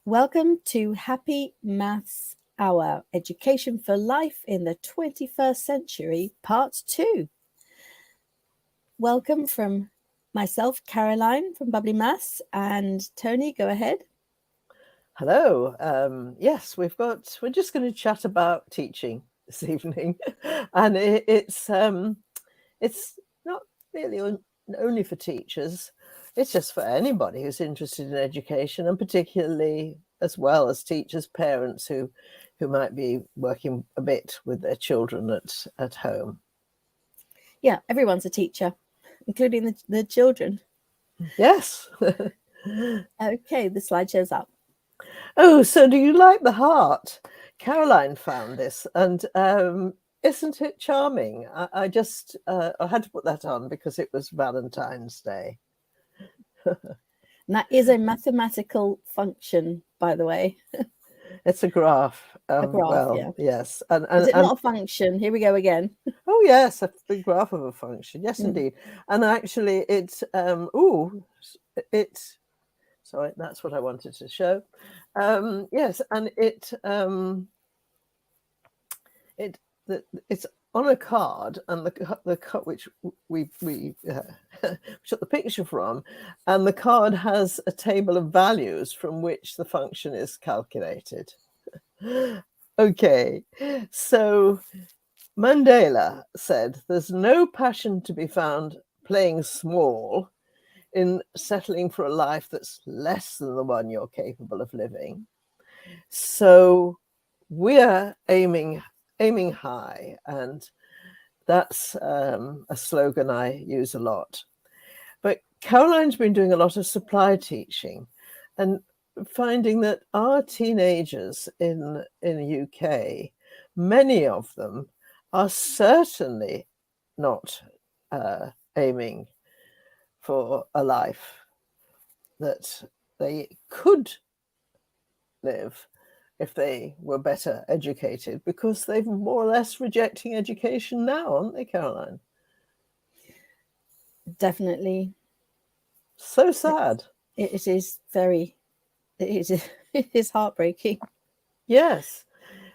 Welcome to Happy Maths Hour, Education for Life in the 21st Century, Part 2. Welcome from myself, Caroline from Bubbly Maths, and Toni, go ahead. Hello. Yes, we're just going to chat about teaching this evening, and it's not really only for teachers. It's just for anybody who's interested in education, and particularly as well as teachers, parents who might be working a bit with their children at home. Yeah, everyone's a teacher, including the children. Yes. Okay, the slide shows up. Oh, so do you like the heart? Caroline found this, and isn't it charming? I just I had to put that on because it was Valentine's Day. And that is a mathematical function, by the way. It's a graph. A graph, yeah. Yes, Is it not a function? Here we go again. Oh yes, a big graph of a function. Yes, Mm. indeed. And actually, it's sorry, that's what I wanted to show. Yes, and it's on a card, and the card which we took the picture from, and the card has a table of values from which the function is calculated. Okay, so Mandela said, "There's no passion to be found playing small in settling for a life that's less than the one you're capable of living." So we're aiming high, and that's a slogan I use a lot. But Caroline's been doing a lot of supply teaching and finding that our teenagers in the UK, many of them are certainly not aiming for a life that they could live if they were better educated, because they're more or less rejecting education now, aren't they, Caroline? Definitely. So sad. It is very, it is heartbreaking. Yes.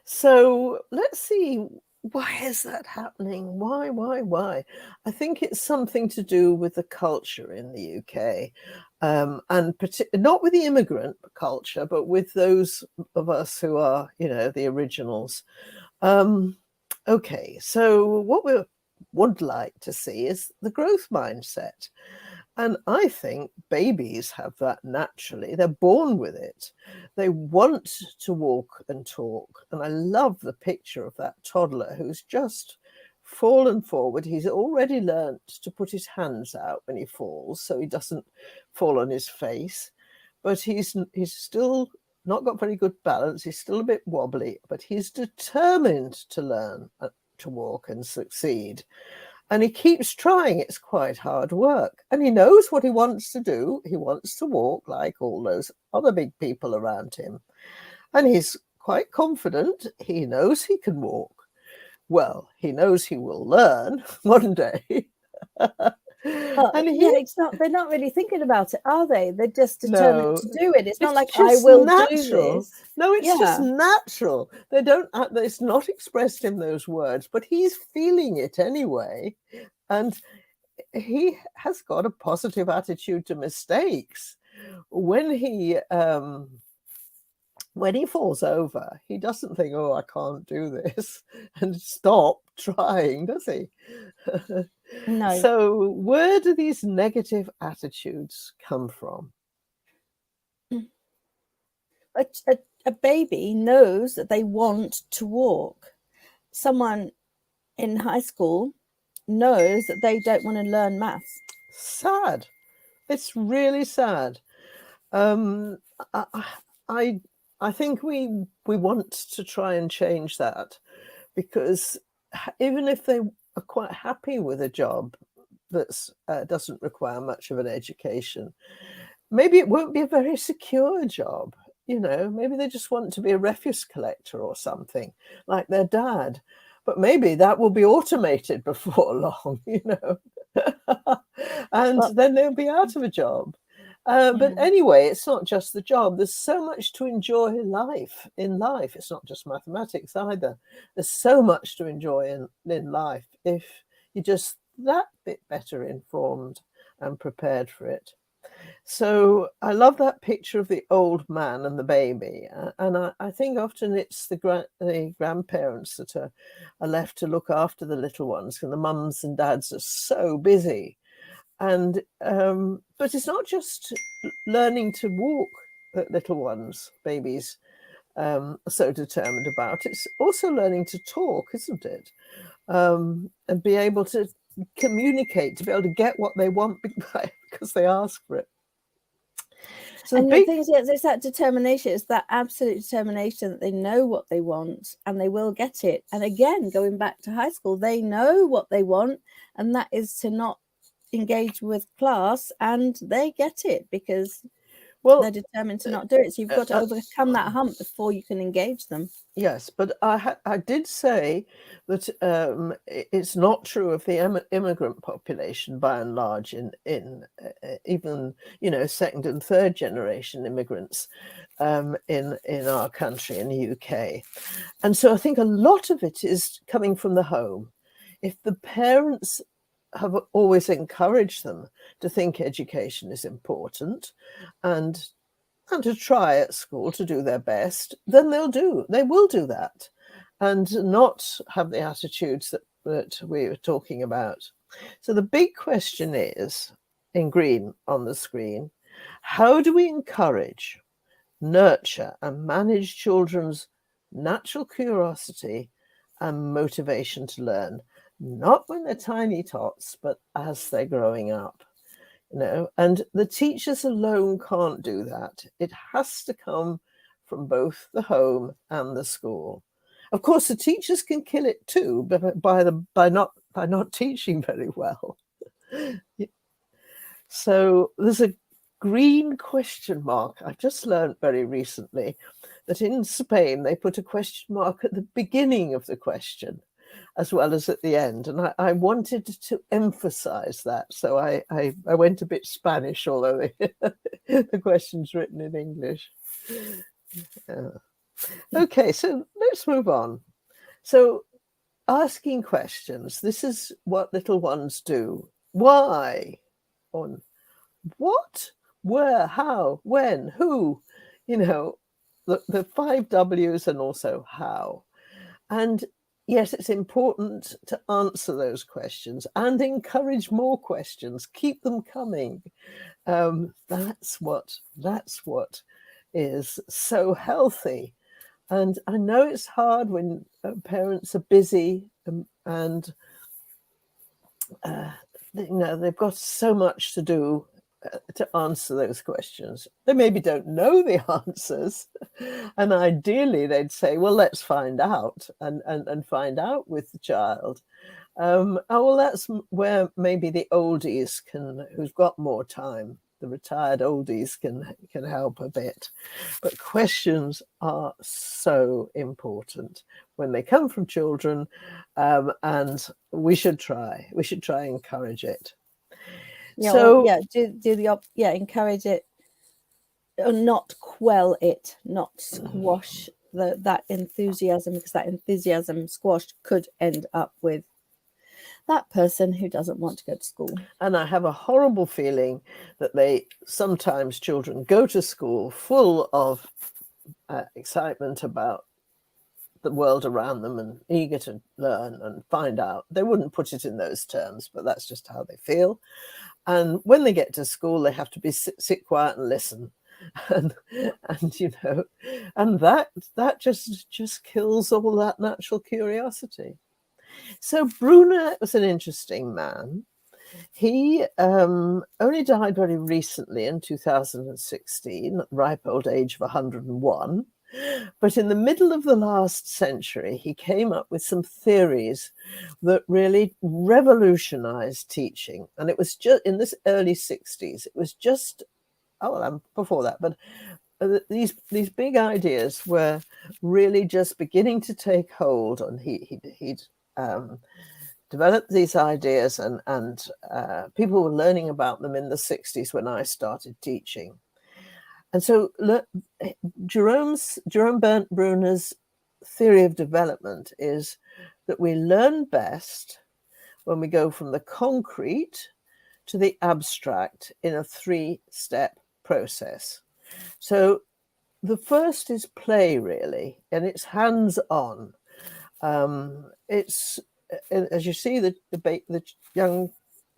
So let's see, why is that happening? Why? I think it's something to do with the culture in the UK, and not with the immigrant culture, but with those of us who are, the originals. Okay, so what we would like to see is the growth mindset. And I think babies have that naturally. They're born with it. They want to walk and talk. And I love the picture of that toddler who's just fallen forward. He's already learnt to put his hands out when he falls so he doesn't fall on his face. But he's still not got very good balance. He's still a bit wobbly, but he's determined to learn to walk and succeed. And he keeps trying. It's quite hard work. And he knows what he wants to do. He wants to walk like all those other big people around him. And he's quite confident. He knows he can walk. Well, he knows he will learn one day. It's not. They're not really thinking about it, are they? They're just determined to do it. It's not like I will do this. No, it's just natural. They don't. It's not expressed in those words, but he's feeling it anyway, and he has got a positive attitude to mistakes. When he falls over, he doesn't think, "Oh, I can't do this," and stop trying, does he? No. So where do these negative attitudes come from? A baby knows that they want to walk. Someone in high school knows that they don't want to learn maths. Sad. It's really sad. I think we want to try and change that, because even if they are quite happy with a job that doesn't require much of an education, maybe it won't be a very secure job. Maybe they just want to be a refuse collector or something like their dad. But maybe that will be automated before long, and then they'll be out of a job. But anyway, it's not just the job. There's so much to enjoy in life. It's not just mathematics either. There's so much to enjoy in life if you're just that bit better informed and prepared for it. So I love that picture of the old man and the baby. And I think often it's the grandparents that are left to look after the little ones, and the mums and dads are so busy. And but it's not just learning to walk that little ones, babies, are so determined about. It's also learning to talk, isn't it? And be able to communicate, to be able to get what they want because they ask for it. So and the thing is, it's that determination, it's that absolute determination that they know what they want and they will get it. And again, going back to high school, they know what they want, and that is to not engage with class, and they get it because they're determined to not do it. So you've got to overcome that hump before you can engage them. Yes, but I did say that it's not true of the immigrant population by and large in even, you know, second and third generation immigrants in our country, in the UK. And so I think a lot of it is coming from the home. If the parents have always encouraged them to think education is important and to try at school to do their best, then they will do that, and not have the attitudes that we were talking about. So the big question is, in green on the screen, how do we encourage, nurture and manage children's natural curiosity and motivation to learn, not when they're tiny tots, but as they're growing up? You know, and the teachers alone can't do that. It has to come from both the home and the school. Of course, the teachers can kill it too, but by not teaching very well. So there's a green question mark. I just learned very recently that in Spain they put a question mark at the beginning of the question as well as at the end. And I wanted to emphasize that. So I went a bit Spanish, although the question's written in English. Okay, so let's move on. So asking questions, this is what little ones do. Why? On what? Where? How? When? Who? You know, the 5 W's and also how. And yes, it's important to answer those questions and encourage more questions. Keep them coming. That's what is so healthy. And I know it's hard when parents are busy and you know, they've got so much to do to answer those questions. They maybe don't know the answers, and ideally they'd say, well, let's find out and find out with the child. Oh, well, that's where maybe the oldies who've got more time, the retired oldies can help a bit. But questions are so important when they come from children, and we should try and encourage it. Yeah, so encourage it, or not quell it, not squash that enthusiasm, because that enthusiasm squashed could end up with that person who doesn't want to go to school. And I have a horrible feeling that sometimes children go to school full of excitement about the world around them and eager to learn and find out. They wouldn't put it in those terms, but that's just how they feel. And when they get to school, they have to sit quiet and listen, and you know, and that just kills all that natural curiosity. So Bruno was an interesting man. He only died very recently in 2016, at the ripe old age of 101. But in the middle of the last century, he came up with some theories that really revolutionized teaching. And it was just in this early 60s. It was just, before that, but these big ideas were really just beginning to take hold. And he'd developed these ideas, and people were learning about them in the 60s when I started teaching. And so Jerome Bruner's theory of development is that we learn best when we go from the concrete to the abstract in a 3-step process. So the first is play, really, and it's hands-on. It's, as you see, the young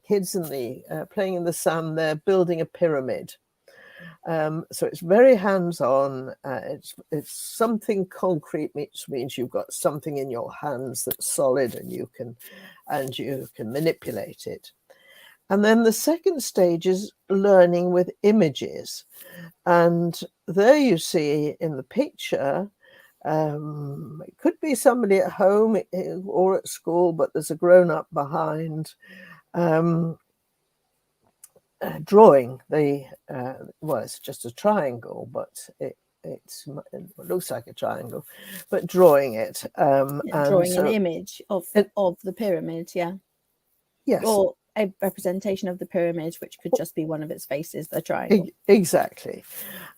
kids in the playing in the sand, they're building a pyramid. So it's very hands-on. It's something concrete, which means you've got something in your hands that's solid, and you can manipulate it. And then the second stage is learning with images. And there you see in the picture, it could be somebody at home or at school, but there's a grown-up behind, drawing well, it's just a triangle, but it looks like a triangle, but drawing it. Drawing an image of the pyramid, yes, or a representation of the pyramid, which could just be one of its faces, the triangle. Exactly.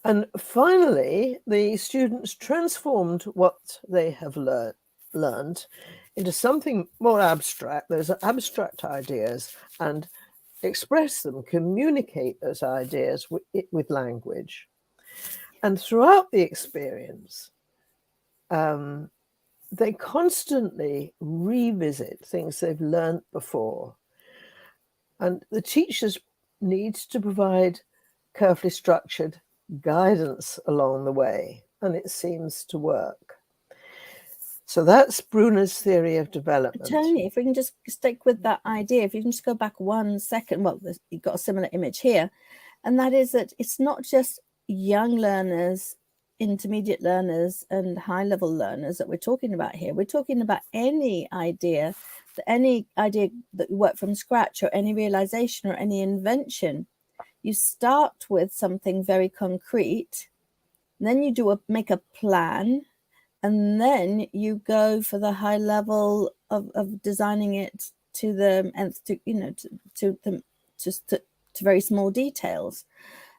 And finally, the students transformed what they have learned into something more abstract. Those are abstract ideas, and express them, communicate those ideas with language. And throughout the experience, they constantly revisit things they've learned before. And the teachers need to provide carefully structured guidance along the way, and it seems to work. So that's Bruner's theory of development. Toni, if we can just stick with that idea, if you can just go back 1 second. Well, you've got a similar image here, and that is that it's not just young learners, intermediate learners, and high-level learners that we're talking about here. We're talking about any idea that you work from scratch, or any realization or any invention. You start with something very concrete, then you make a plan, and then you go for the high level of designing it to the nth, to very small details.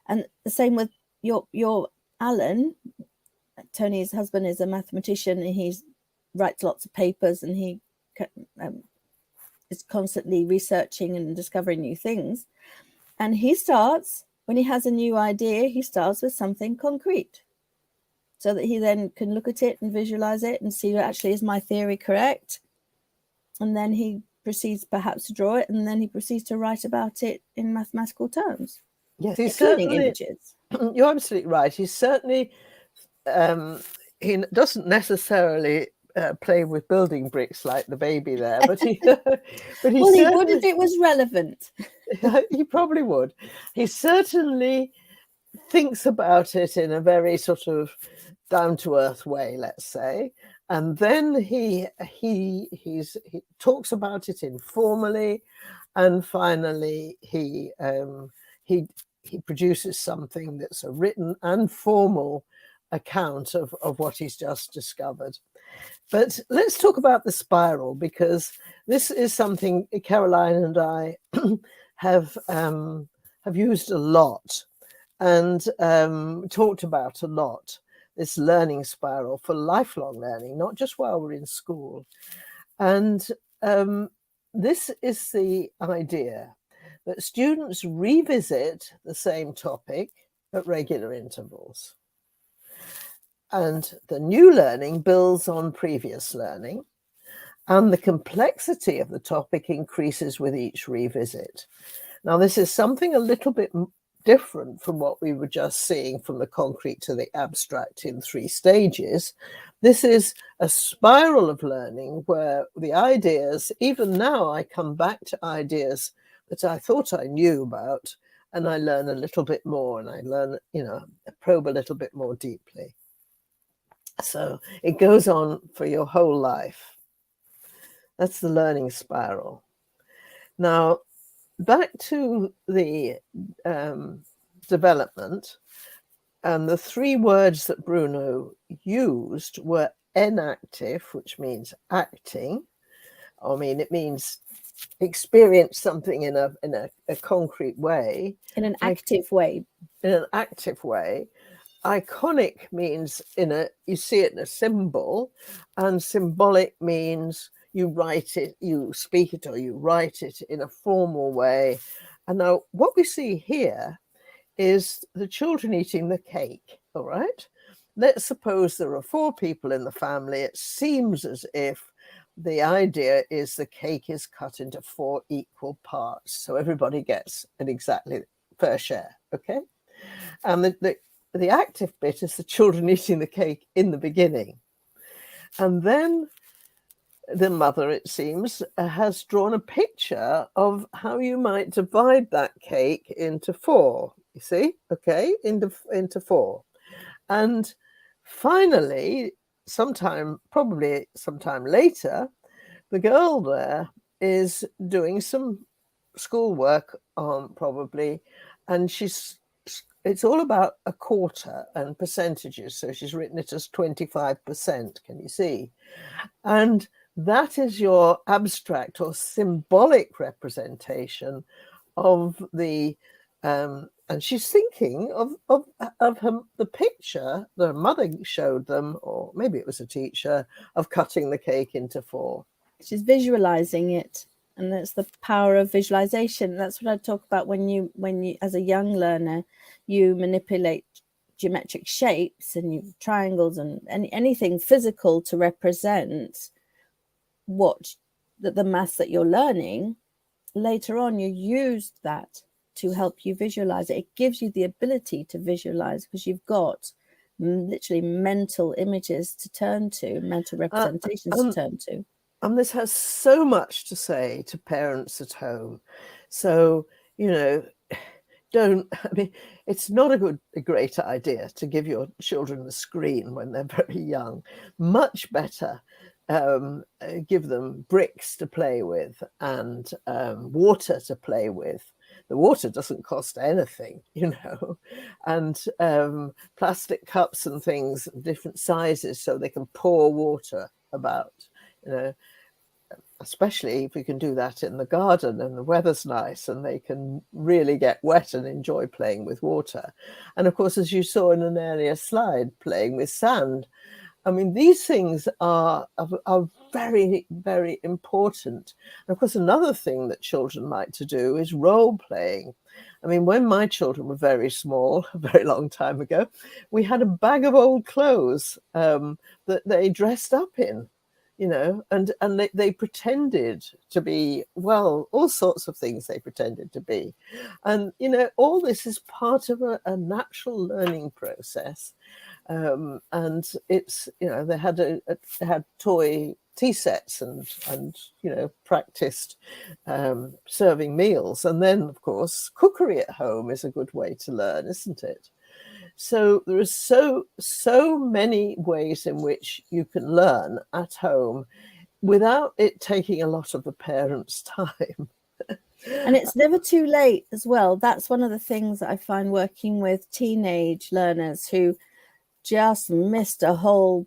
And the same with your Alan. Toni's husband is a mathematician, and he writes lots of papers, and he is constantly researching and discovering new things. And when he has a new idea, he starts with something concrete, so that he then can look at it and visualize it and see, actually, is my theory correct? And then he proceeds perhaps to draw it, and then he proceeds to write about it in mathematical terms. Yes, including images. You're absolutely right. He's certainly, he doesn't necessarily play with building bricks like the baby there, but he would if it was relevant. He probably would. He certainly thinks about it in a very sort of down-to-earth way, let's say, and then he talks about it informally, and finally he produces something that's a written and formal account of what he's just discovered. But let's talk about the spiral, because this is something Caroline and I have used a lot and talked about a lot, this learning spiral for lifelong learning, not just while we're in school. And this is the idea that students revisit the same topic at regular intervals. And the new learning builds on previous learning, and the complexity of the topic increases with each revisit. Now, this is something a little bit different from what we were just seeing from the concrete to the abstract in 3 stages. This is a spiral of learning where the ideas, even now I come back to ideas that I thought I knew about, and I learn a little bit more, and I learn, probe a little bit more deeply. So it goes on for your whole life. That's the learning spiral. Now, back to the development, and the 3 words that Bruno used were enactive, which means acting. It means experience something in a concrete way, in an active way. In an active way. Iconic means you see it in a symbol, and symbolic means you write it, you speak it, or you write it in a formal way. And now what we see here is the children eating the cake. All right, let's suppose there are 4 people in the family. It seems as if the idea is the cake is cut into 4 equal parts, so everybody gets an exactly fair share. Okay, and the active bit is the children eating the cake in the beginning. And then the mother, it seems, has drawn a picture of how you might divide that cake into 4. You see? Okay, into 4. And finally, probably sometime later, the girl there is doing some schoolwork on probably, and it's all about a quarter and percentages. So she's written it as 25%. Can you see? And that is your abstract or symbolic representation of the, and she's thinking of the picture the mother showed them, or maybe it was a teacher, of cutting the cake into 4. She's visualizing it. And that's the power of visualization. That's what I talk about when you, as a young learner, you manipulate geometric shapes and triangles and anything physical to represent the maths that you're learning. Later on, you use that to help you visualize it. It gives you the ability to visualize because you've got literally mental images to turn to, mental representations to turn to. And this has so much to say to parents at home. So, it's not a great idea to give your children the screen when they're very young. Much better give them bricks to play with and water to play with. The water doesn't cost anything, and plastic cups and things, different sizes, so they can pour water about. Especially if we can do that in the garden and the weather's nice and they can really get wet and enjoy playing with water. And of course, as you saw in an earlier slide, playing with sand. I mean, these things are very, very important. And of course, another thing that children like to do is role playing. I mean, when my children were very small, a very long time ago, we had a bag of old clothes that they dressed up in. And they pretended to be, well, all sorts of things they pretended to be. And, all this is part of a natural learning process. And it's, they had toy tea sets and practiced serving meals. And then, of course, cookery at home is a good way to learn, isn't it? So there are so many ways in which you can learn at home without it taking a lot of the parents' time. And it's never too late as well. That's one of the things that I find working with teenage learners who just missed a whole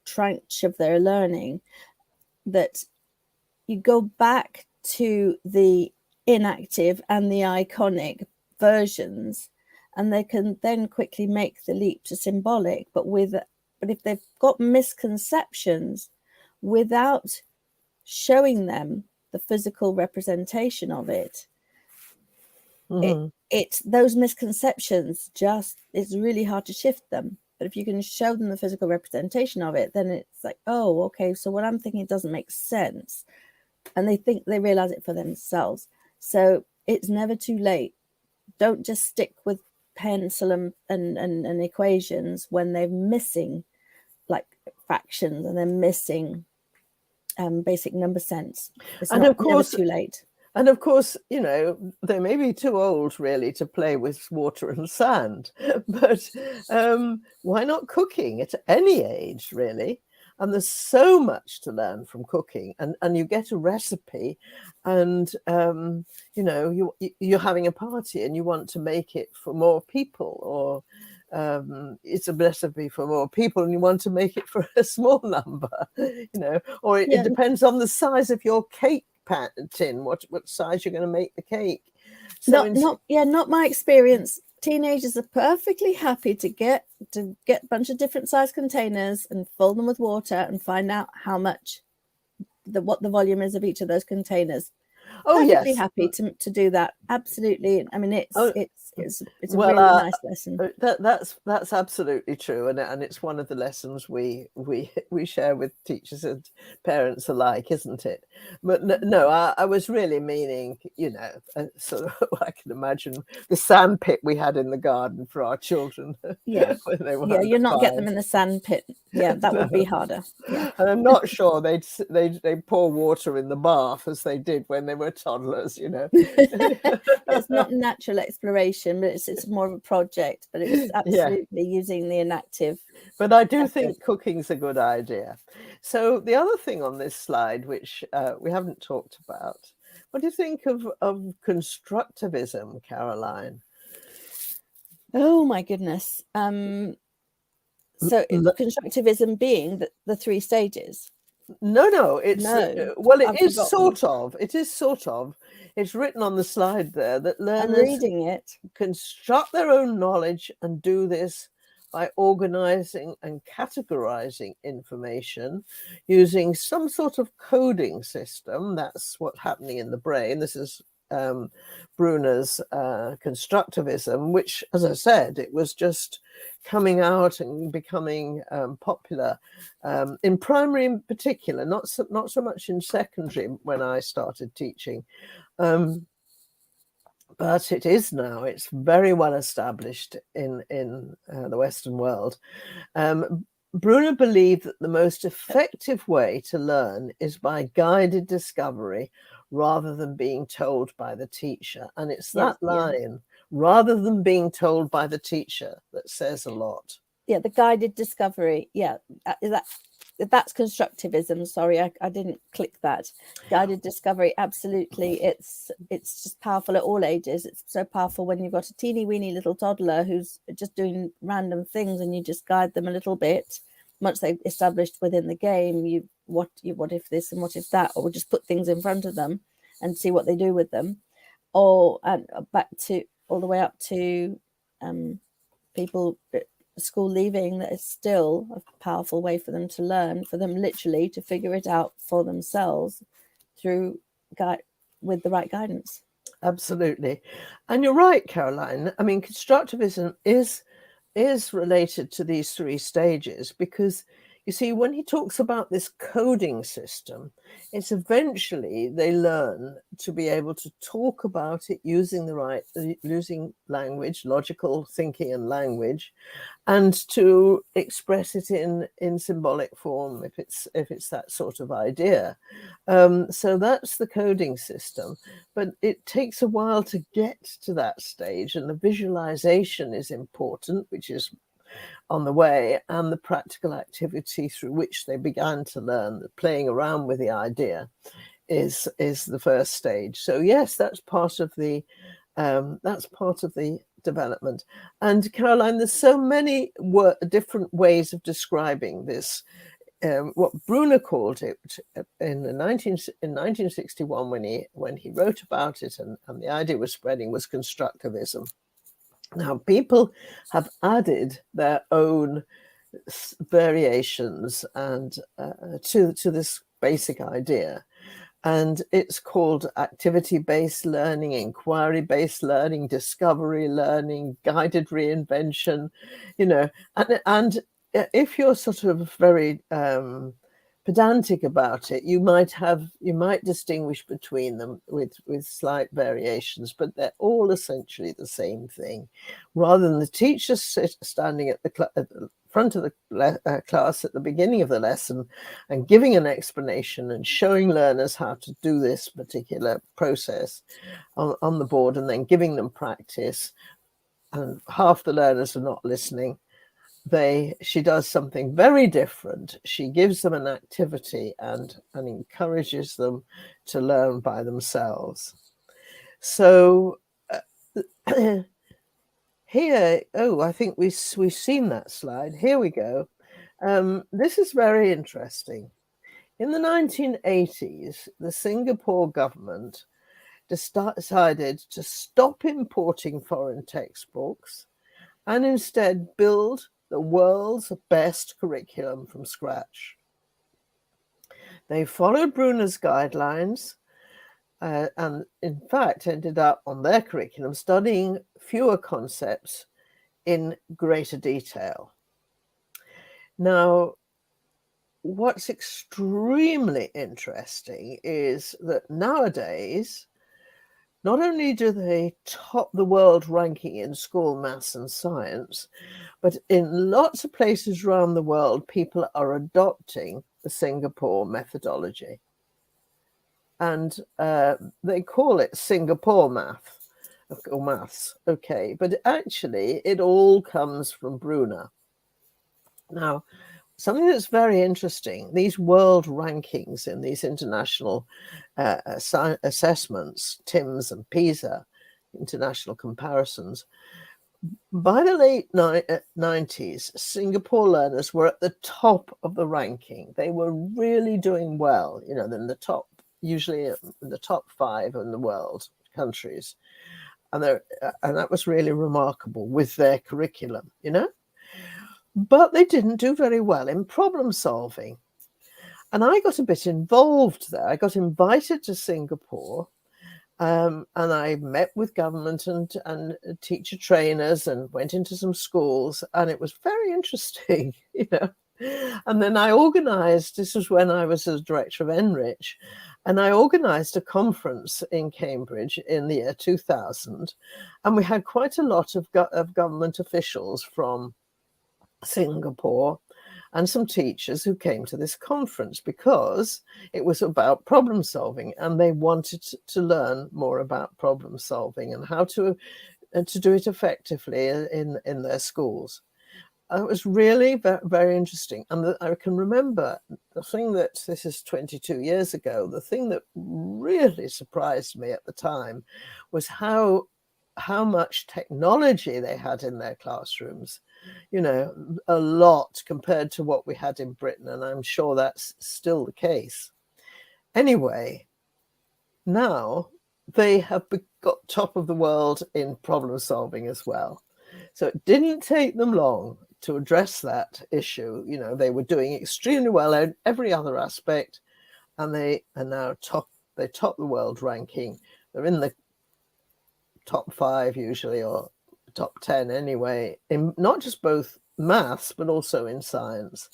tranche of their learning, that you go back to the inactive and the iconic versions, and they can then quickly make the leap to symbolic. But if they've got misconceptions, without showing them the physical representation of it, it's those misconceptions it's really hard to shift them. But if you can show them the physical representation of it, then it's like, oh, okay, so what I'm thinking doesn't make sense. And they realize it for themselves. So it's never too late. Don't just stick with pencil and equations when they're missing like fractions and they're missing basic number sense. It's never too late. And of course, they may be too old really to play with water and sand, but why not cooking at any age, really? And there's so much to learn from cooking, and you get a recipe, and you're having a party and you want to make it for more people, or it's a recipe for more people and you want to make it for a small number, or it depends on the size of your cake tin, what size you're going to make the cake. So not my experience. Teenagers are perfectly happy to get a bunch of different size containers and fill them with water and find out how much what the volume is of each of those containers. Perfectly happy to do that. Absolutely. I mean, it's a really nice lesson. That's absolutely true, and it's one of the lessons we share with teachers and parents alike, isn't it? But no, I was really meaning, sort of, I can imagine the sand pit we had in the garden for our children. Yeah, when they were you're not get them in the sand pit. Yeah, that would be harder. Yeah, and I'm not sure they'd pour water in the bath as they did when they were toddlers. It's not natural exploration, but it's more of a project. But it's absolutely using the inactive. But I do think cooking's a good idea. So the other thing on this slide, which we haven't talked about, what do you think of constructivism, Caroline? Oh my goodness. So constructivism being the 3 stages. No, it's it is sort of. It's written on the slide there that learners I'm reading it. Construct their own knowledge and do this by organizing and categorizing information using some sort of coding system. That's what's happening in the brain. This is Bruno's Constructivism, which, as I said, it was just coming out and becoming popular in primary in particular, not so much in secondary when I started teaching. But it is now. It's very well established in the Western world. Bruno believed that the most effective way to learn is by guided discovery rather than being told by the teacher. And it's that line, rather than being told by the teacher, that says a lot. Yeah, the guided discovery. Yeah, that's constructivism. Sorry, I didn't click that. Guided discovery, absolutely. It's just powerful at all ages. It's so powerful when you've got a teeny weeny little toddler who's just doing random things and you just guide them a little bit. Once they've established within the game, what if this and what if that, or just put things in front of them and see what they do with them, or and back to all the way up to people. School leaving, that is still a powerful way for them to learn, for them literally to figure it out for themselves with the right guidance. Absolutely. And you're right, Caroline. I mean, constructivism is related to these 3 stages because, you see, when he talks about this coding system, it's eventually they learn to be able to talk about it using language, logical thinking and language, and to express it in symbolic form if it's that sort of idea. So that's the coding system, but it takes a while to get to that stage, and the visualization is important, which is on the way, and the practical activity through which they began to learn, playing around with the idea, is the first stage. So yes, that's part of the development. And Caroline, there's so many different ways of describing this. What Bruno called it in 1961 when he wrote about it and the idea was spreading was constructivism. Now, people have added their own variations and to this basic idea, and it's called activity-based learning, inquiry-based learning, discovery learning, guided reinvention. And if you're sort of very pedantic about it, you might distinguish between them with slight variations, but they're all essentially the same thing. Rather than the teacher standing at the front of the class at the beginning of the lesson and giving an explanation and showing learners how to do this particular process on the board and then giving them practice, and half the learners are not listening, she does something very different. She gives them an activity and encourages them to learn by themselves. So here, I think we've seen that slide. Here we go. This is very interesting. In the 1980s, the Singapore government decided to stop importing foreign textbooks and instead build the world's best curriculum from scratch. They followed Bruno's guidelines and in fact ended up on their curriculum studying fewer concepts in greater detail. Now, what's extremely interesting is that nowadays, not only do they top the world ranking in school maths and science, but in lots of places around the world, people are adopting the Singapore methodology. And they call it Singapore math or maths, okay, but actually it all comes from Bruno. Now, something that's very interesting, these world rankings in these international assessments, TIMSS and PISA, international comparisons, by the late 90s, Singapore learners were at the top of the ranking. They were really doing well, you know, in the top, usually in the top 5 in the world countries. And that was really remarkable with their curriculum, you know. But they didn't do very well in problem solving. And I got a bit involved there. I got invited to Singapore and I met with government and teacher trainers and went into some schools, and it was very interesting, you know. And then I organized, this was when I was the director of Enrich, and I organized a conference in Cambridge in the year 2000. And we had quite a lot of government officials from Singapore and some teachers who came to this conference because it was about problem solving, and they wanted to learn more about problem solving and how to do it effectively in their schools. It was really very, very interesting. And I can remember the thing that, this is 22 years ago, the thing that really surprised me at the time was how much technology they had in their classrooms. You know, a lot compared to what we had in Britain, and I'm sure that's still the case. Anyway, now they have got top of the world in problem solving as well. So it didn't take them long to address that issue. You know, they were doing extremely well in every other aspect, and they are now they top the world ranking. They're in the top 5 usually, or top 10 anyway, in not just both maths but also in science.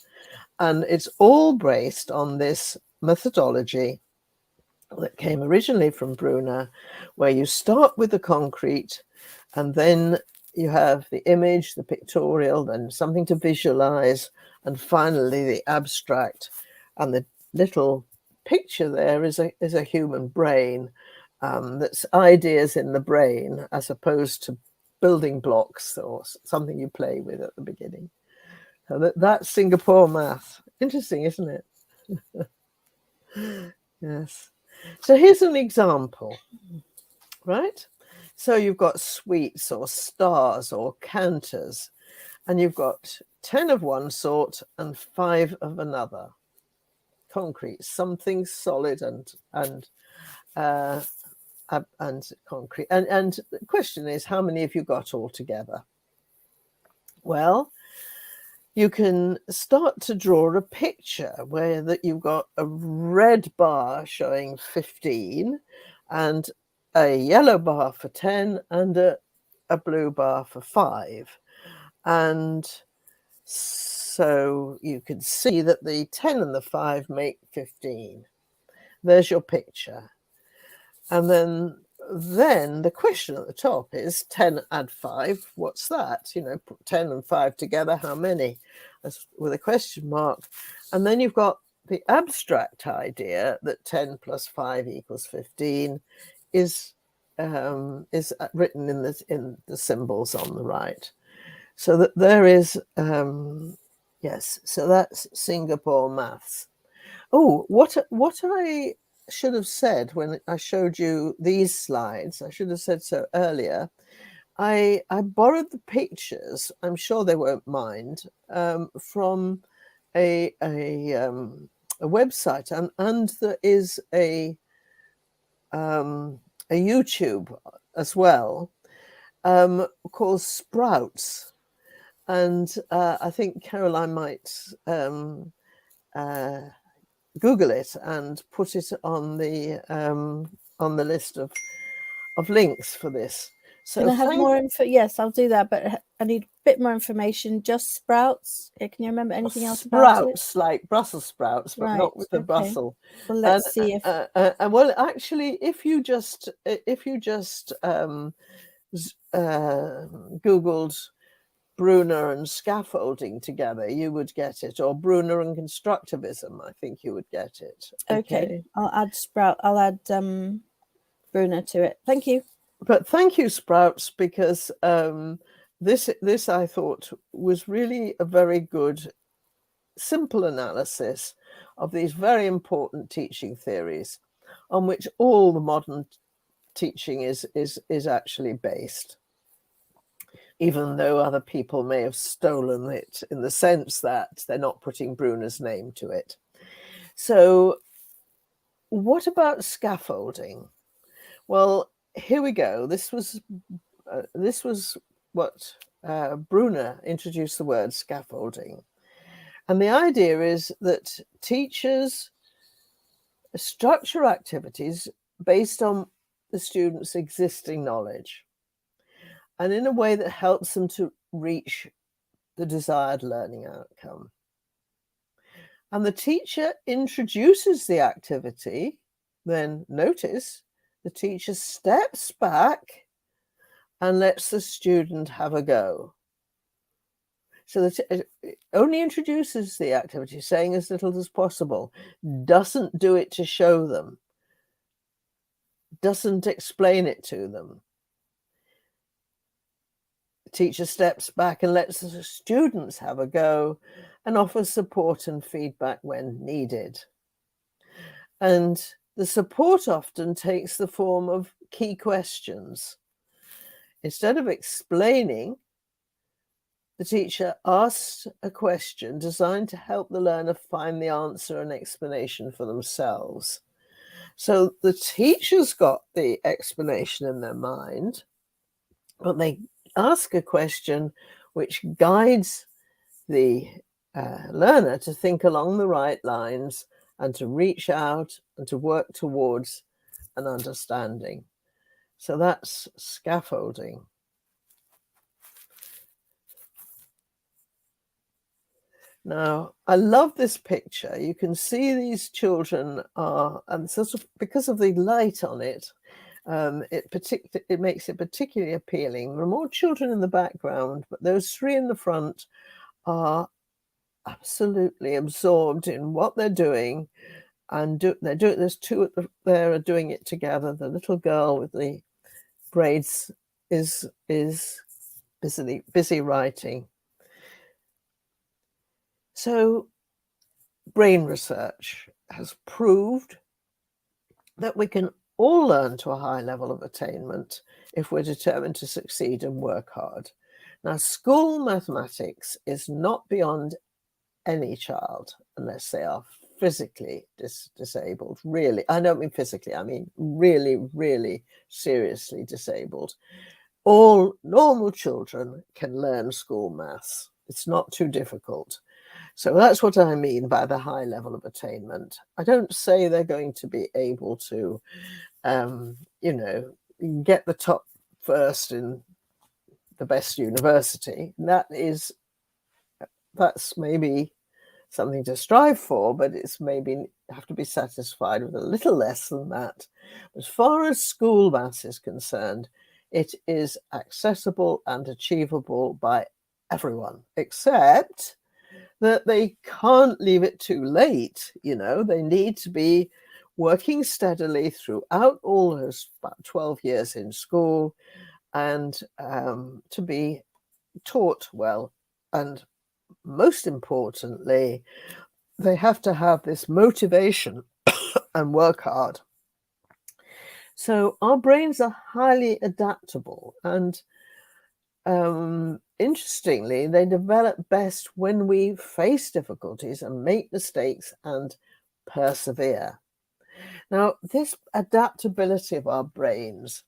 And it's all based on this methodology that came originally from Bruno, where you start with the concrete and then you have the image, the pictorial, then something to visualize, and finally the abstract. And the little picture there is a human brain. That's ideas in the brain as opposed to building blocks or something you play with at the beginning. So that's Singapore math. Interesting, isn't it? Yes. So here's an example, right? So you've got suites or stars or canters, and you've got 10 of one sort and 5 of another. Concrete, something solid and concrete. And the question is, how many have you got all together? Well, you can start to draw a picture where that you've got a red bar showing 15 and a yellow bar for 10 and a blue bar for 5. And so you can see that the 10 and the 5 make 15. There's your picture. And then the question at the top is 10 add 5. What's that? You know, put 10 and 5 together, how many? With a question mark. And then you've got the abstract idea that 10 plus 5 equals 15 is written in the symbols on the right. So that there is, yes, so that's Singapore maths. Oh, what I should have said when I showed you these slides, I should have said so earlier. I borrowed the pictures, I'm sure they won't mind, from a website, and there is a YouTube as well, called Sprouts, and I think Caroline might Google it and put it on the list of links for this. So can I have more info? Yes, I'll do that, but I need a bit more information. Just Sprouts? Can you remember anything else about it? Sprouts, like Brussels sprouts, but not with the Brussels. Well, let's see if. Well, actually, if you just Googled Bruno and scaffolding together, you would get it, or Bruno and constructivism, I think you would get it. Okay. I'll add Bruno to it. Thank you. But thank you, Sprouts, because this I thought was really a very good, simple analysis of these very important teaching theories on which all the modern teaching is actually based, even though other people may have stolen it in the sense that they're not putting Bruno's name to it. So what about scaffolding? Well, here we go. This was what Bruno introduced the word scaffolding. And the idea is that teachers structure activities based on the students' existing knowledge and in a way that helps them to reach the desired learning outcome. And the teacher introduces the activity, then notice the teacher steps back and lets the student have a go. So it only introduces the activity, saying as little as possible, doesn't do it to show them, doesn't explain it to them. The teacher steps back and lets the students have a go and offers support and feedback when needed. And the support often takes the form of key questions. Instead of explaining, the teacher asks a question designed to help the learner find the answer and explanation for themselves. So the teacher's got the explanation in their mind, but they ask a question which guides the learner to think along the right lines and to reach out and to work towards an understanding. So that's scaffolding. Now, I love this picture. You can see these children are, and sort of because of the light on it, it makes it particularly appealing. There are more children in the background, but those three in the front are absolutely absorbed in what they're doing, and there's two there are doing it together. The little girl with the braids is busy writing. So brain research has proved that we can all learn to a high level of attainment if we're determined to succeed and work hard. Now, school mathematics is not beyond any child unless they are physically disabled. Really, I don't mean physically, I mean really, really seriously disabled. All normal children can learn school maths. It's not too difficult. So that's what I mean by the high level of attainment. I don't say they're going to be able to, get the top first in the best university. That's maybe something to strive for, but it's maybe have to be satisfied with a little less than that. As far as school maths is concerned, it is accessible and achievable by everyone, except that they can't leave it too late. They need to be working steadily throughout all those about 12 years in school and to be taught well. And most importantly, they have to have this motivation and work hard. So our brains are highly adaptable, and interestingly, they develop best when we face difficulties and make mistakes and persevere. Now, this adaptability of our brains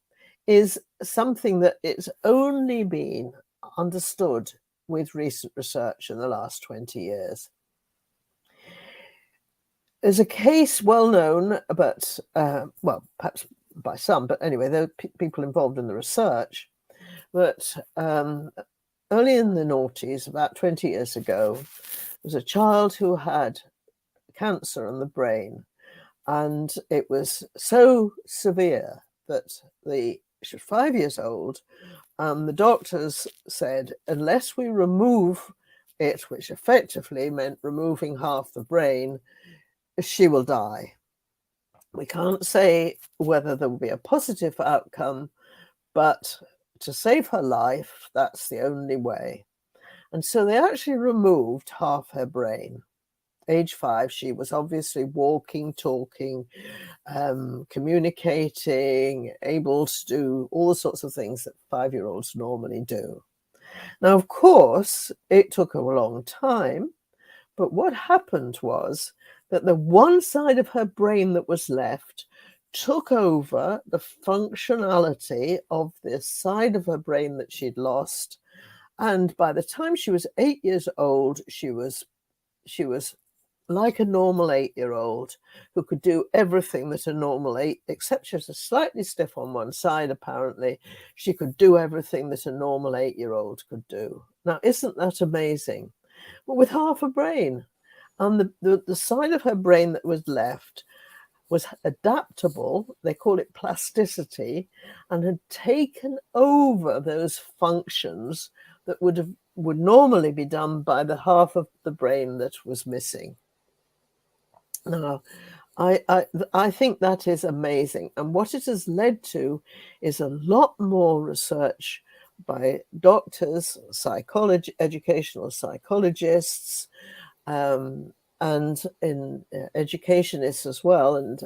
is something that it's only been understood with recent research in the last 20 years. There's a case well known, but, well, perhaps by some, but anyway, there are people involved in the research, that early in the noughties, about 20 years ago, there was a child who had cancer in the brain, and it was so severe that she was 5 years old, and the doctors said, unless we remove it, which effectively meant removing half the brain, she will die. We can't say whether there will be a positive outcome, but to save her life, that's the only way. And so they actually removed half her brain. Age 5, she was obviously walking, talking, communicating, able to do all the sorts of things that 5-year-olds normally do. Now, of course, it took a long time, but what happened was that the one side of her brain that was left took over the functionality of this side of her brain that she'd lost. And by the time she was 8 years old, she was like a normal 8-year-old who could do everything that a normal 8, except she was slightly stiff on one side, apparently. She could do everything that a normal 8-year-old could do. Now, isn't that amazing? But with half a brain. And the side of her brain that was left was adaptable, they call it plasticity, and had taken over those functions that would normally be done by the half of the brain that was missing. Now, I think that is amazing. And what it has led to is a lot more research by doctors, educational psychologists, and in educationists as well, and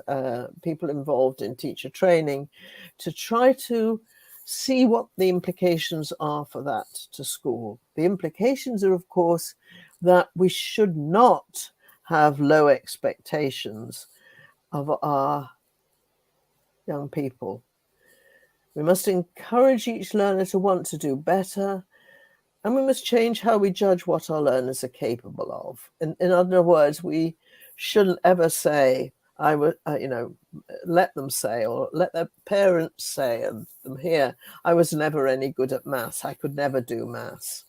people involved in teacher training, to try to see what the implications are for that to school. The implications are, of course, that we should not have low expectations of our young people. We must encourage each learner to want to do better, and we must change how we judge what our learners are capable of. In other words, we shouldn't ever say, I would, let them say, or let their parents say, and them hear, I was never any good at maths. I could never do maths.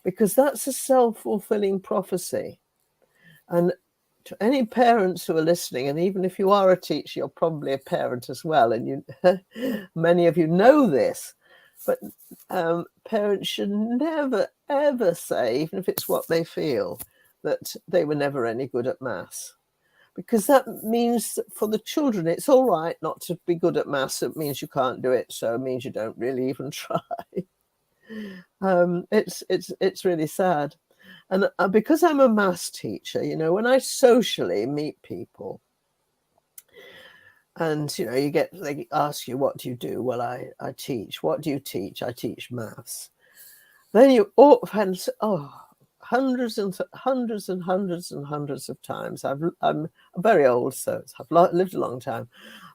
Because that's a self-fulfilling prophecy. And to any parents who are listening, and even if you are a teacher, you're probably a parent as well, and many of you know this, but parents should never, ever say, even if it's what they feel, that they were never any good at maths. Because that means that for the children, it's all right not to be good at maths. It means you can't do it, so it means you don't really even try. It's really sad. And because I'm a maths teacher, when I socially meet people, and they ask you, what do you do? Well, I teach. What do you teach? I teach maths. Then you often say, hundreds and hundreds and hundreds and hundreds of times. I'm very old, so I've lived a long time.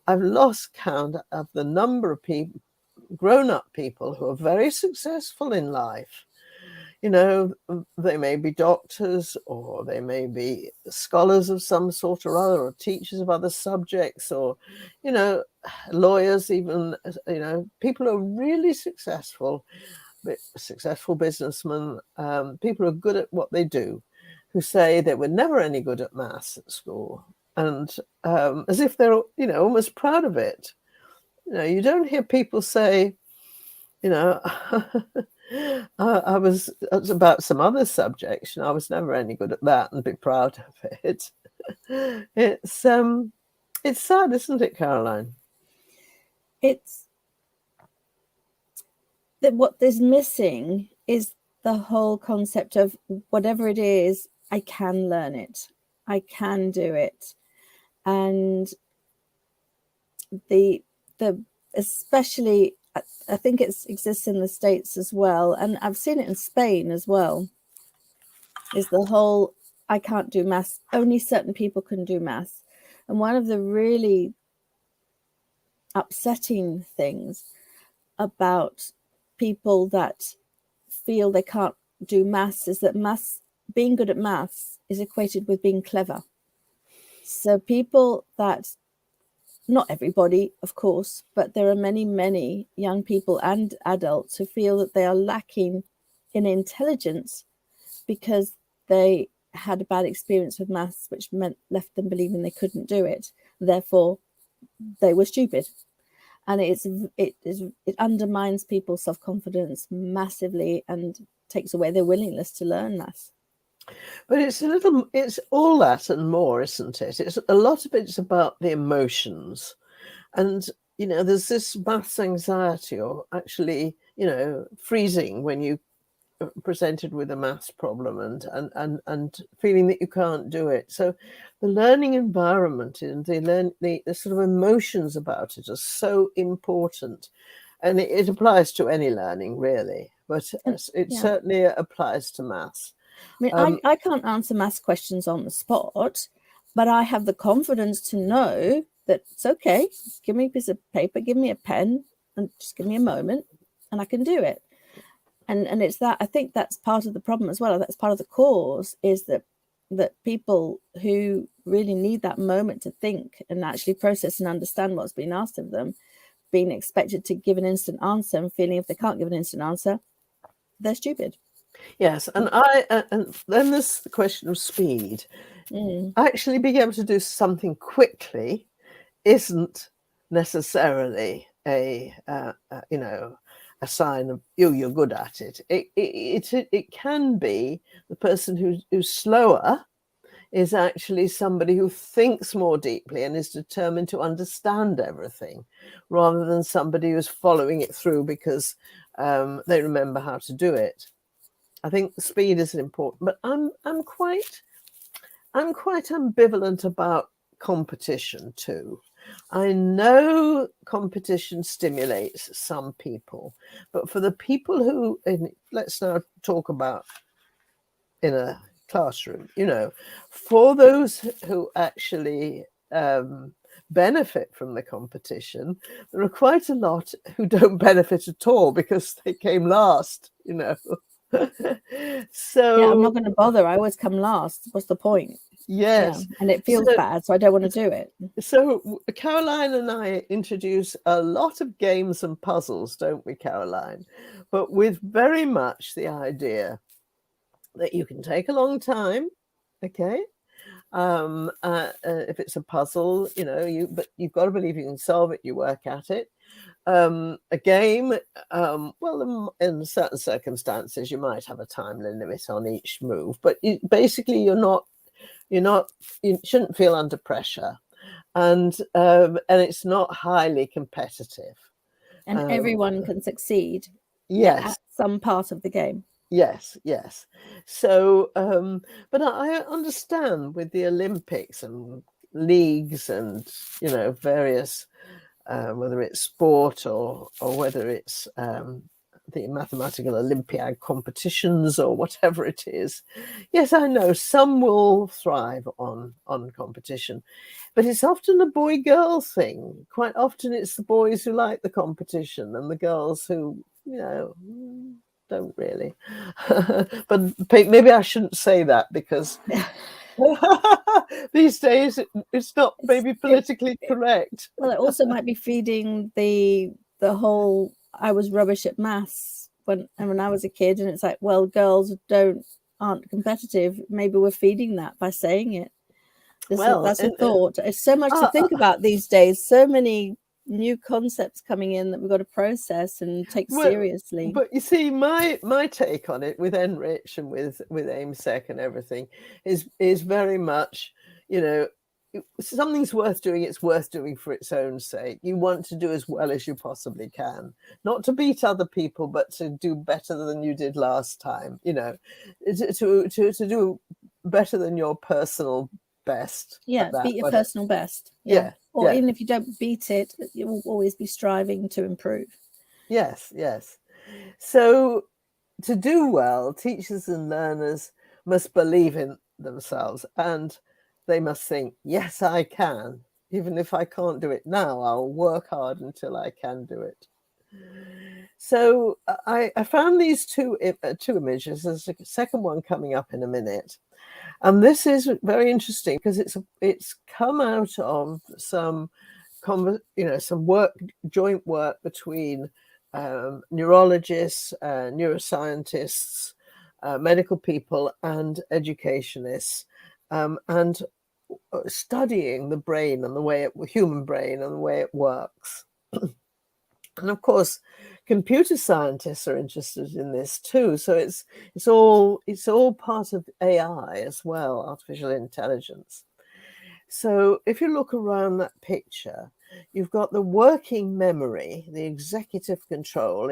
I've lost count of the number of people, grown-up people, who are very successful in life. They may be doctors, or they may be scholars of some sort or other, or teachers of other subjects, or, lawyers, even, people who are really successful businessmen, people who are good at what they do, who say they were never any good at maths at school, and as if they're, almost proud of it. You don't hear people say, I was about some other subjects, I was never any good at that, and be proud of it. It's sad, isn't it, Caroline? It's that what is missing is the whole concept of whatever it is, I can learn it, I can do it. And the especially, I think it exists in the States as well, and I've seen it in Spain as well, is the whole I can't do maths. Only certain people can do maths. And one of the really upsetting things about people that feel they can't do maths is that being good at maths is equated with being clever. So people that, not everybody, of course, but there are many, many young people and adults who feel that they are lacking in intelligence because they had a bad experience with maths, which left them believing they couldn't do it. Therefore, they were stupid. And it undermines people's self-confidence massively and takes away their willingness to learn maths. But it's all that and more, isn't it? It's a lot of it's about the emotions. And, there's this maths anxiety, or actually, freezing when you presented with a maths problem and feeling that you can't do it. So the learning environment and the sort of emotions about it are so important. And it applies to any learning, really, but it certainly applies to maths. I mean, I can't answer maths questions on the spot, but I have the confidence to know that it's okay. Give me a piece of paper, give me a pen, and just give me a moment, and I can do it. And it's that, I think that's part of the problem as well. That's part of the cause, is that people who really need that moment to think and actually process and understand what's being asked of them, being expected to give an instant answer and feeling if they can't give an instant answer, they're stupid. Yes, and then there's the question of speed. Actually being able to do something quickly isn't necessarily a sign of you're good at it. It can be the person who's slower is actually somebody who thinks more deeply and is determined to understand everything, rather than somebody who's following it through because they remember how to do it. I think speed is important, but I'm quite ambivalent about competition too. I know competition stimulates some people, but for the people who, let's now talk about in a classroom, for those who actually benefit from the competition, there are quite a lot who don't benefit at all because they came last, So yeah, I'm not going to bother. I always come last. What's the point? Yes. Yeah. And it feels bad, so I don't want to do it. So Caroline and I introduce a lot of games and puzzles, don't we, Caroline? But with very much the idea that you can take a long time, okay? If it's a puzzle, but you've got to believe you can solve it, you work at it. A game, well, in certain circumstances, you might have a time limit on each move, but basically you shouldn't feel under pressure, and it's not highly competitive. And everyone can succeed. Yes. At some part of the game. Yes. So, but I understand with the Olympics and leagues and various. Whether it's sport or whether it's the mathematical Olympiad competitions or whatever it is. Yes, I know some will thrive on competition, but it's often a boy-girl thing. Quite often it's the boys who like the competition and the girls who, don't really. But maybe I shouldn't say that because these days it's not maybe politically correct. Well, it also might be feeding the whole I was rubbish at maths when I was a kid, and it's like, well, girls aren't competitive. Maybe we're feeding that by saying it. That's a thought. It's so much to think about these days. So many new concepts coming in that we've got to process and take seriously. But you see, my take on it with Enrich and with AIMSEC and everything is very much, something's worth doing. It's worth doing for its own sake. You want to do as well as you possibly can, not to beat other people, but to do better than you did last time. To do better than your personal best. Yeah, beat your personal best. Yeah. Or even if you don't beat it, you will always be striving to improve. Yes. So to do well, teachers and learners must believe in themselves, and they must think, yes, I can. Even if I can't do it now, I'll work hard until I can do it. So I found these two images. There's a second one coming up in a minute. And this is very interesting because it's come out of some joint work between neurologists, neuroscientists, medical people, and educationists, and studying the brain and human brain and the way it works. And of course, computer scientists are interested in this too. So it's all part of AI as well, artificial intelligence. So if you look around that picture, you've got the working memory, the executive control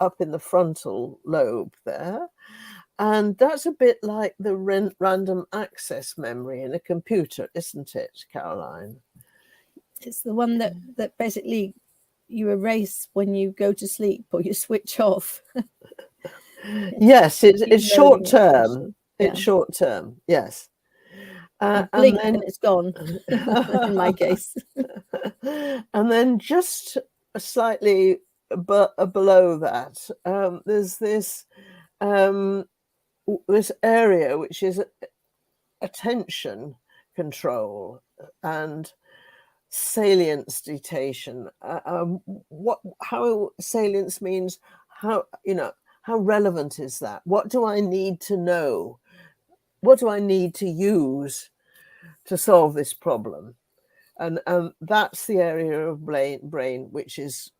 up in the frontal lobe there. And that's a bit like the random access memory in a computer, isn't it, Caroline? It's the one that basically you erase when you go to sleep or you switch off. Yes, it's short term. It's short term, yes. Blink and it's gone, in my case. And then just slightly below that, there's this area which is attention control and salience dictation. How salience means how relevant is that? What do I need to know? What do I need to use to solve this problem? And that's the area of brain which is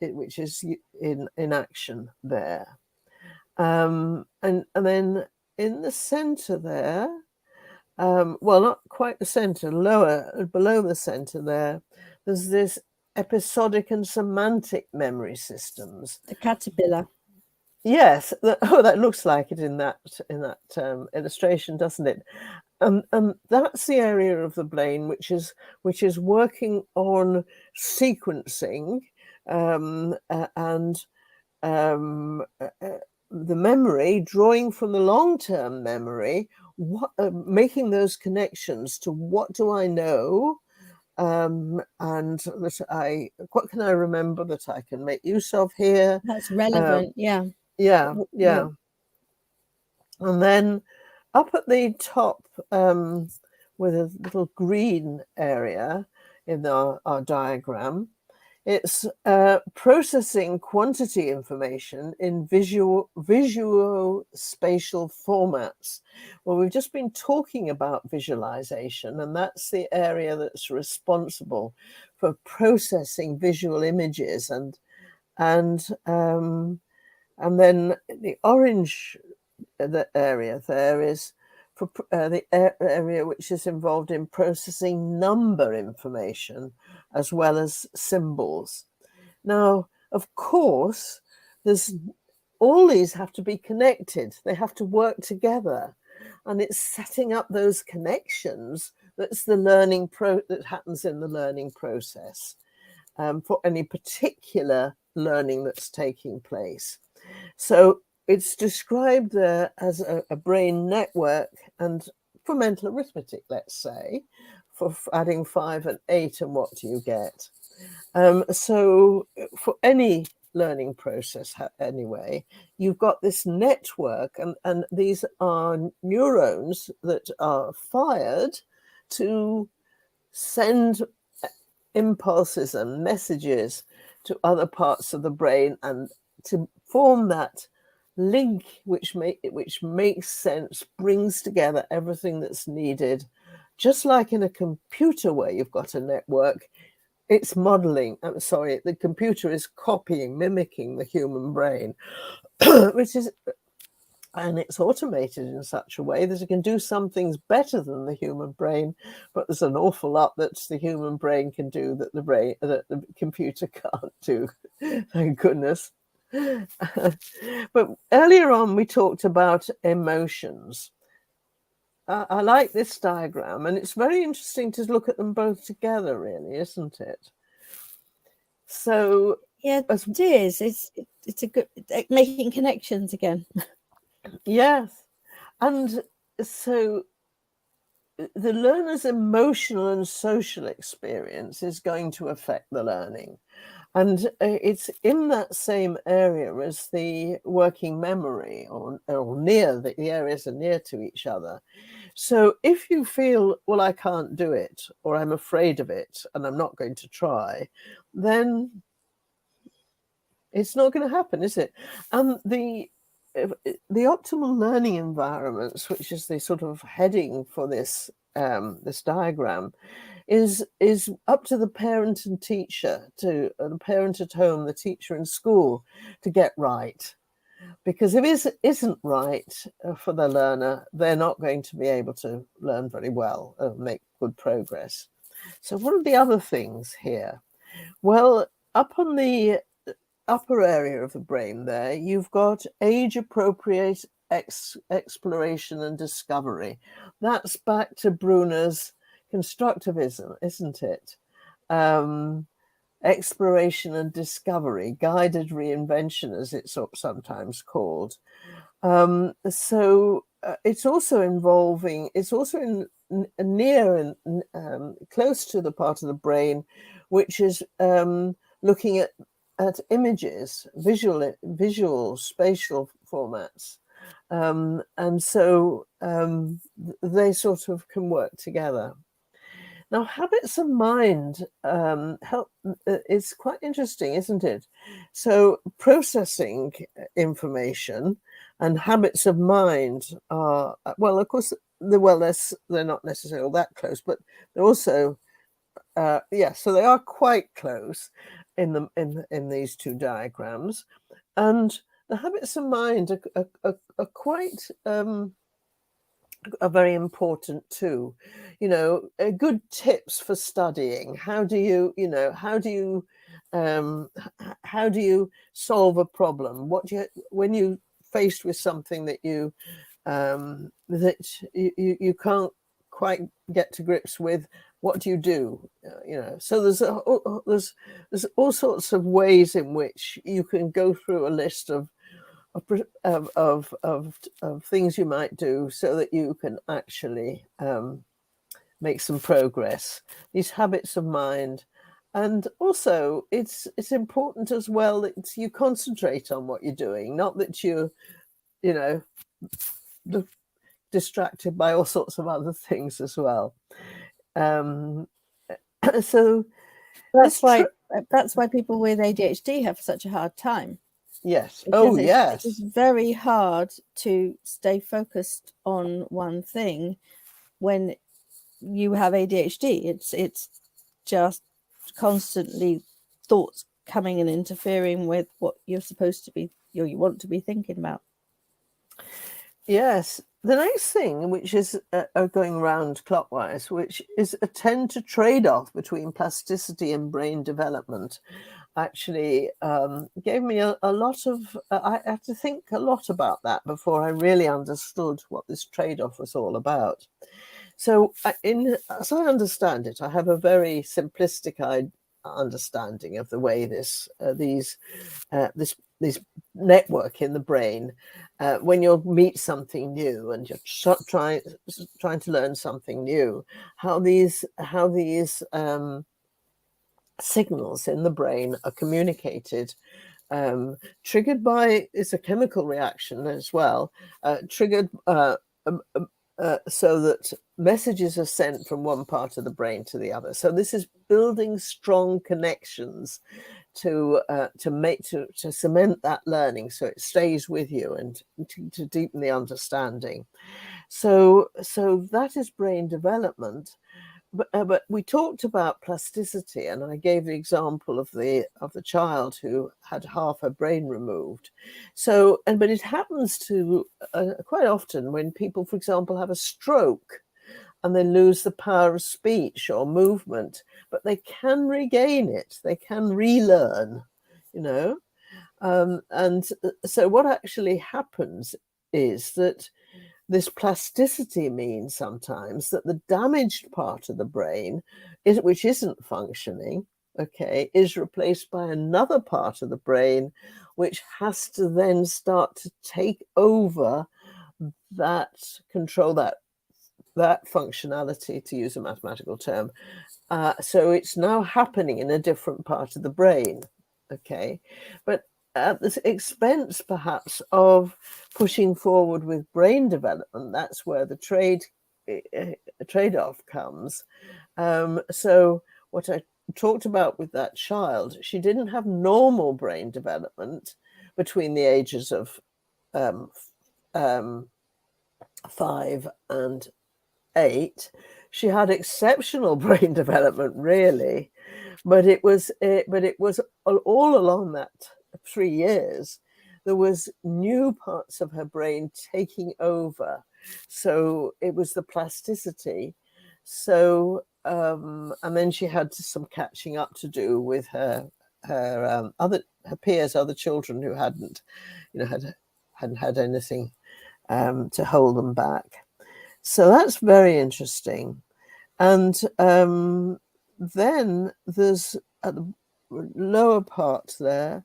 in action there. And then in the center there, well, not quite the center, below the center there's this episodic and semantic memory systems. The caterpillar. Yes. That looks like it in that illustration, doesn't it? And that's the area of the brain which is working on sequencing and the memory, drawing from the long-term memory, making those connections to what do I know, and what can I remember that I can make use of here. That's relevant. Yeah. And then up at the top, with a little green area in our diagram, it's processing quantity information in visual spatial formats. Well, we've just been talking about visualization, and that's the area that's responsible for processing visual images, and then the orange area there is for the area which is involved in processing number information as well as symbols. Now, of course, all these have to be connected. They have to work together, and it's setting up those connections that's the learning that happens in the learning process for any particular learning that's taking place. So it's described there as a brain network, and for mental arithmetic, let's say, for adding 5 and 8, and what do you get? So for any learning process anyway, you've got this network, and these are neurons that are fired to send impulses and messages to other parts of the brain, and to form that link which makes sense, brings together everything that's needed. Just like in a computer where you've got a network, it's modeling. I'm sorry, the computer is mimicking the human brain, and it's automated in such a way that it can do some things better than the human brain, but there's an awful lot that the human brain can do that the computer can't do. Thank goodness. But earlier on we talked about emotions. I like this diagram, and it's very interesting to look at them both together, really, isn't it? So yeah, it is. It's a good making connections again. Yes, and so the learner's emotional and social experience is going to affect the learning. And it's in that same area as the working memory, or near, the areas are near to each other. So if you feel, well, I can't do it, or I'm afraid of it, and I'm not going to try, then it's not going to happen, is it? And the optimal learning environments, which is the sort of heading for this this diagram, is up to the parent and teacher, to the parent at home, the teacher in school, to get right. Because if it isn't right for the learner, they're not going to be able to learn very well and make good progress. So what are the other things here? Well, up on the upper area of the brain there, you've got age-appropriate exploration and discovery. That's back to Bruno's Constructivism, isn't it? Exploration and discovery, guided reinvention, as it's sometimes called. So it's also involving, it's also near and close to the part of the brain which is looking at images, visual spatial formats. And so they sort of can work together. Now, habits of mind help. It's quite interesting, isn't it? So processing information and habits of mind are, well, of course, they're not necessarily that close, but they're also, yeah, so they are quite close in these two diagrams. And the habits of mind are quite are very important too. You know, good tips for studying. How do you solve a problem? When you faced with something that you can't quite get to grips with, what do you do? So there's all sorts of ways in which you can go through a list of things you might do so that you can actually make some progress. These habits of mind. And also it's important as well that you concentrate on what you're doing, not that you're distracted by all sorts of other things as well. So that's why people with ADHD have such a hard time. Yes. Because yes. It's very hard to stay focused on one thing when you have ADHD. It's just constantly thoughts coming and interfering with what you're supposed to be, you want to be thinking about. Yes. The next thing, which is going around clockwise, which is attend to trade-off between plasticity and brain development, actually gave me a lot of, I had to think a lot about that before I really understood what this trade-off was all about. So as I understand it, I have a very simplistic understanding of the way this network in the brain, when you meet something new and you're trying to learn something new, how these signals in the brain are communicated, triggered by, it's a chemical reaction as well, triggered so that messages are sent from one part of the brain to the other. So this is building strong connections to cement that learning so it stays with you and to deepen the understanding. So that is brain development. But we talked about plasticity, and I gave the example of the child who had half her brain removed. So, but it happens to quite often when people, for example, have a stroke and they lose the power of speech or movement, but they can regain it. They can relearn, and so what actually happens is that this plasticity means sometimes that the damaged part of the brain, which isn't functioning, is replaced by another part of the brain, which has to then start to take over that control, that that functionality, to use a mathematical term. So it's now happening in a different part of the brain. Okay, but at the expense perhaps of pushing forward with brain development, that's where the trade-off comes. So what I talked about with that child, she didn't have normal brain development between the ages of 5 and 8. She had exceptional brain development, really, but it was all along that 3 years there was new parts of her brain taking over. So it was the plasticity. So and then she had some catching up to do with her peers, other children who hadn't had anything to hold them back. So that's very interesting. And then there's at the lower part there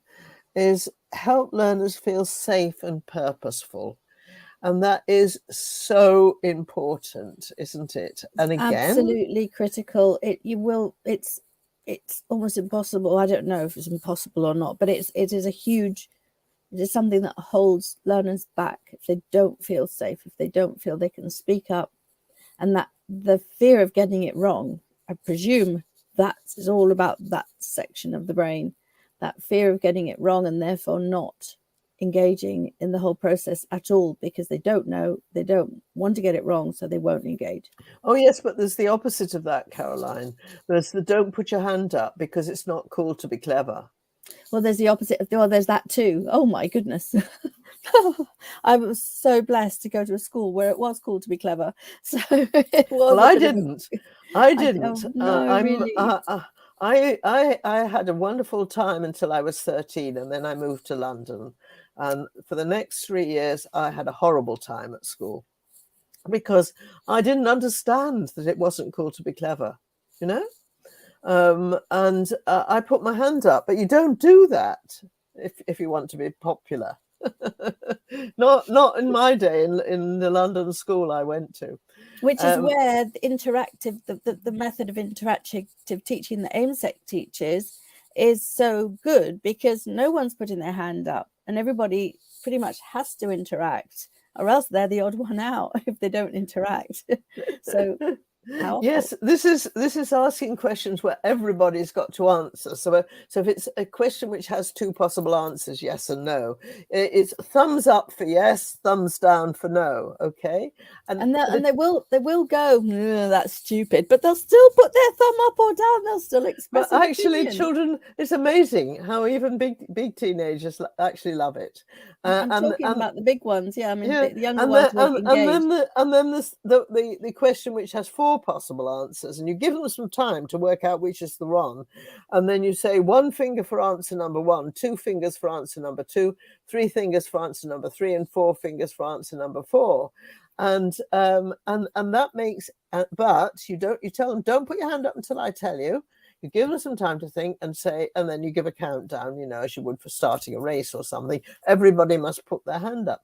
is help learners feel safe and purposeful. And that is so important, isn't it? And again, absolutely critical. It's almost impossible. I don't know if it's impossible or not, but it is something that holds learners back if they don't feel safe, if they don't feel they can speak up. And that the fear of getting it wrong, I presume that is all about that section of the brain, that fear of getting it wrong, and therefore not engaging in the whole process at all, because they don't know, they don't want to get it wrong, so they won't engage. Oh yes, but there's the opposite of that, Caroline. There's the don't put your hand up because it's not cool to be clever. Well, there's the opposite of, well, there's that too. Oh my goodness. I was so blessed to go to a school where it was cool to be clever. So it was. Well, I didn't. I had a wonderful time until I was 13, and then I moved to London. And for the next 3 years, I had a horrible time at school because I didn't understand that it wasn't cool to be clever, you know? And I put my hand up, but you don't do that if you want to be popular. not in my day in the London school I went to, which is where the method of interactive teaching that AIMSEC teaches is so good, because no one's putting their hand up and everybody pretty much has to interact, or else they're the odd one out if they don't interact. So yes, this is asking questions where everybody's got to answer. So if it's a question which has two possible answers, yes and no, it's thumbs up for yes, thumbs down for no. Okay, and they will go, that's stupid, but they'll still put their thumb up or down. They'll still express. But actually, children, it's amazing how even big teenagers actually love it. I'm talking about the big ones, yeah. I mean, the younger ones will engage. And then the question which has four possible answers, and you give them some time to work out which is the wrong, and then you say 1 finger for answer number 1, 2 fingers for answer number 2, 3 fingers for answer number 3, and 4 fingers for answer number 4, and that makes. But you tell them, don't put your hand up until I tell you. You give them some time to think and say, and then you give a countdown, as you would for starting a race or something. Everybody must put their hand up,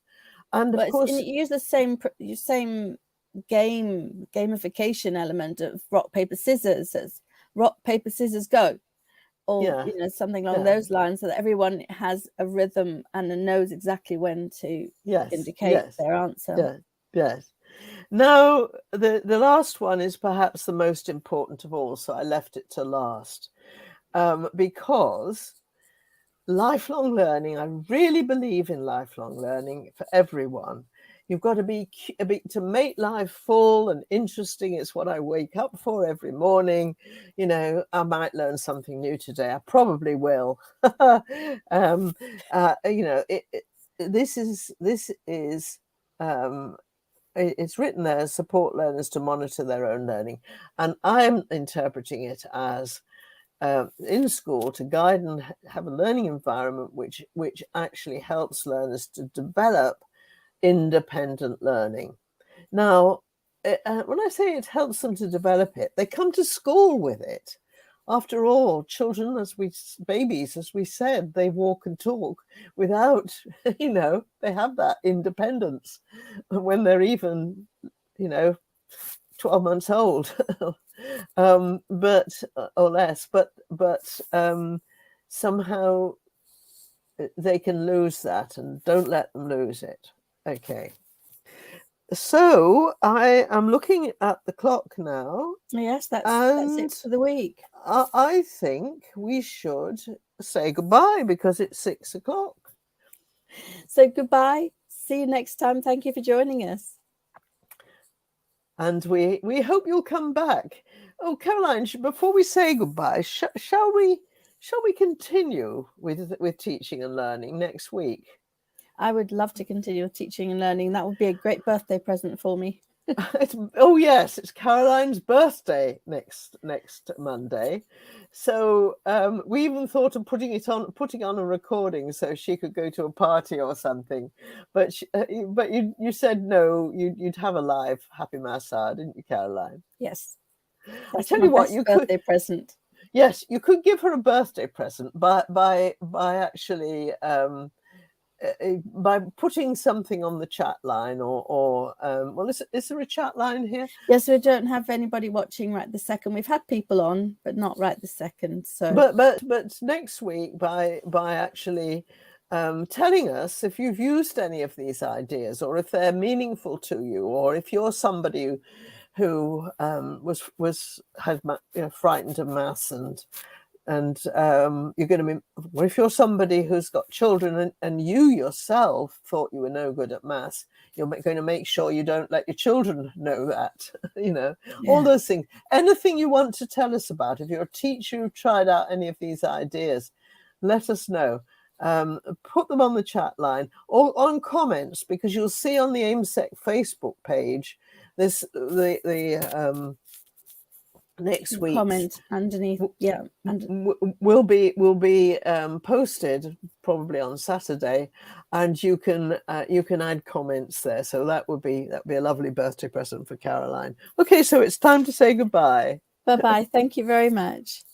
and of course, you use the same gamification element of rock paper scissors, as rock paper scissors go, or something along those lines, so that everyone has a rhythm and knows exactly when to indicate their answer. Yes. Now, the last one is perhaps the most important of all, so I left it to last, because lifelong learning, I really believe in lifelong learning for everyone. You've got to to make life full and interesting. It's what I wake up for every morning. I might learn something new today. I probably will. This is. It's written there, support learners to monitor their own learning, and I'm interpreting it as in school to guide and have a learning environment which actually helps learners to develop independent learning. Now, when I say it helps them to develop it, they come to school with it. After all, children, babies, as we said, they walk and talk without, they have that independence when they're even, 12 months old, but or less, but somehow they can lose that, and don't let them lose it. Okay. So I am looking at the clock now. Yes, that's it for the week. I think we should say goodbye because it's 6 o'clock. So goodbye. See you next time. Thank you for joining us. And we hope you'll come back. Oh, Caroline, before we say goodbye, shall we continue with teaching and learning next week? I would love to continue with teaching and learning. That would be a great birthday present for me. Oh yes, it's Caroline's birthday next Monday, so we even thought of putting on a recording so she could go to a party or something, but you said no, you'd have a live Happy Massage, didn't you, Caroline? Yes. I tell you what, you birthday present. Yes, you could give her a birthday present by actually by putting something on the chat line, or well, is there a chat line here? Yes, we don't have anybody watching right this second. We've had people on, but not right this second. So, but next week, by actually telling us if you've used any of these ideas, or if they're meaningful to you, or if you're somebody who was frightened of maths, and you're going to be, well, if you're somebody who's got children and you yourself thought you were no good at maths, you're going to make sure you don't let your children know that, all those things. Anything you want to tell us about, if you're a teacher who tried out any of these ideas, let us know. Put them on the chat line or on comments, because you'll see on the AIMSEC Facebook page this next week comment underneath, will be posted probably on Saturday, and you can add comments there. So that would be a lovely birthday present for Caroline. Okay, so it's time to say goodbye. Bye-bye. Thank you very much.